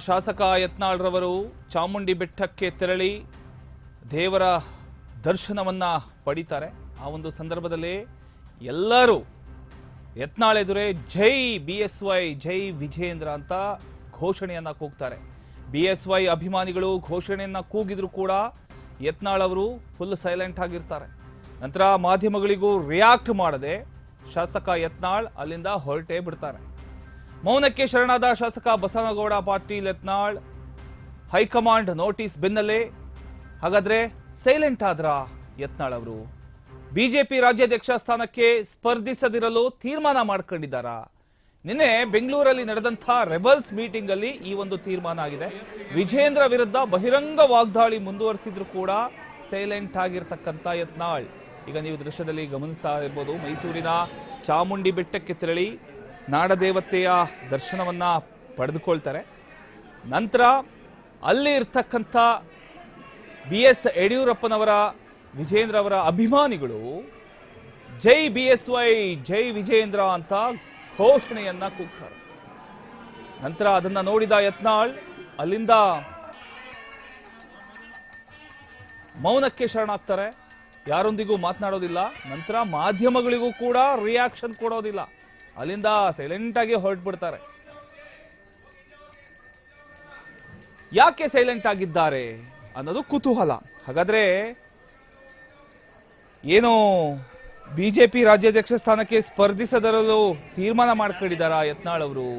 ಶಾಸಕ ಯತ್ನಾಳ್ರವರು ಚಾಮುಂಡಿ ಬೆಟ್ಟಕ್ಕೆ ತೆರಳಿ ದೇವರ ದರ್ಶನವನ್ನ ಪಡಿತಾರೆ. ಆ ಒಂದು ಸಂದರ್ಭದಲ್ಲಿ ಎಲ್ಲರೂ ಯತ್ನಾಳ್ ಎದುರೇ ಜೈ ಬಿಎಸ್ವೈ ಜೈ ವಿಜೇಂದ್ರ ಅಂತ ಘೋಷಣೆಯನ್ನ ಕೂಗ್ತಾರೆ. ಬಿಎಸ್ವೈ ಅಭಿಮಾನಿಗಳು ಘೋಷಣೆಯನ್ನ ಕೂಗಿದ್ರು ಕೂಡ ಯತ್ನಾಳ್ ಅವರು ಫುಲ್ ಸೈಲೆಂಟ್ ಆಗಿರ್ತಾರೆ. ನಂತರ ಮಾಧ್ಯಮಗಳಿಗೂ ರಿಯಾಕ್ಟ್ ಮಾಡದೆ ಶಾಸಕ ಯತ್ನಾಳ್ ಅಲ್ಲಿಂದ ಹೊರಟೇ ಬಿಡ್ತಾರೆ. ಮೌನಕ್ಕೆ ಶರಣಾದ ಶಾಸಕ ಬಸನಗೌಡ ಪಾಟೀಲ್ ಯತ್ನಾಳ್ ಹೈಕಮಾಂಡ್ ನೋಟಿಸ್ ಬೆನ್ನಲ್ಲೇ ಹಾಗಾದ್ರೆ ಸೈಲೆಂಟ್ ಆದ್ರ ಯತ್ನಾಳ್ ಅವರು ಬಿಜೆಪಿ ರಾಜ್ಯಾಧ್ಯಕ್ಷ ಸ್ಥಾನಕ್ಕೆ ಸ್ಪರ್ಧಿಸದಿರಲು ತೀರ್ಮಾನ ಮಾಡ್ಕೊಂಡಿದ್ದಾರಾ? ನಿನ್ನೆ ಬೆಂಗಳೂರಲ್ಲಿ ನಡೆದಂಥ ರೆಬಲ್ಸ್ ಮೀಟಿಂಗ್ ಅಲ್ಲಿ ಈ ಒಂದು ತೀರ್ಮಾನ ಆಗಿದೆ. ವಿಜೇಂದ್ರ ವಿರುದ್ಧ ಬಹಿರಂಗ ವಾಗ್ದಾಳಿ ಮುಂದುವರಿಸಿದ್ರು ಕೂಡ ಸೈಲೆಂಟ್ ಆಗಿರ್ತಕ್ಕಂಥ ಯತ್ನಾಳ್ ಈಗ ನೀವು ದೃಶ್ಯದಲ್ಲಿ ಗಮನಿಸ್ತಾ ಇರ್ಬೋದು. ಮೈಸೂರಿನ ಚಾಮುಂಡಿ ಬೆಟ್ಟಕ್ಕೆ ತೆರಳಿ ನಾಡದೇವತೆಯ ದರ್ಶನವನ್ನ ಪಡೆದುಕೊಳ್ತಾರೆ. ನಂತರ ಅಲ್ಲಿ ಇರ್ತಕ್ಕಂಥ BS ಯಡಿಯೂರಪ್ಪನವರ ವಿಜೇಂದ್ರ ಅವರ ಅಭಿಮಾನಿಗಳು ಜೈ BSY ಜೈ ವಿಜೇಂದ್ರ ಅಂತ ಘೋಷಣೆಯನ್ನ ಕೂಗ್ತಾರೆ. ನಂತರ ಅದನ್ನ ನೋಡಿದ ಯತ್ನಾಳ್ ಅಲ್ಲಿಂದ ಮೌನಕ್ಕೆ ಶರಣಾಗ್ತಾರೆ. ಯಾರೊಂದಿಗೂ ಮಾತನಾಡೋದಿಲ್ಲ. ನಂತರ ಮಾಧ್ಯಮಗಳಿಗೂ ಕೂಡ ರಿಯಾಕ್ಷನ್ ಕೊಡೋದಿಲ್ಲ. ಅಲ್ಲಿಂದ ಸೈಲೆಂಟ್ ಆಗಿ ಹೊರಟ್ಬಿಡ್ತಾರೆ. ಯಾಕೆ ಸೈಲೆಂಟ್ ಆಗಿದ್ದಾರೆ ಅನ್ನೋದು ಕುತೂಹಲ. ಹಾಗಾದ್ರೆ ಏನು ಬಿಜೆಪಿ ರಾಜ್ಯಾಧ್ಯಕ್ಷ ಸ್ಥಾನಕ್ಕೆ ಸ್ಪರ್ಧಿಸದಿರಲು ತೀರ್ಮಾನ ಮಾಡ್ಕೊಂಡಿದ್ದಾರಾ ಯತ್ನಾಳ್ ಅವರು?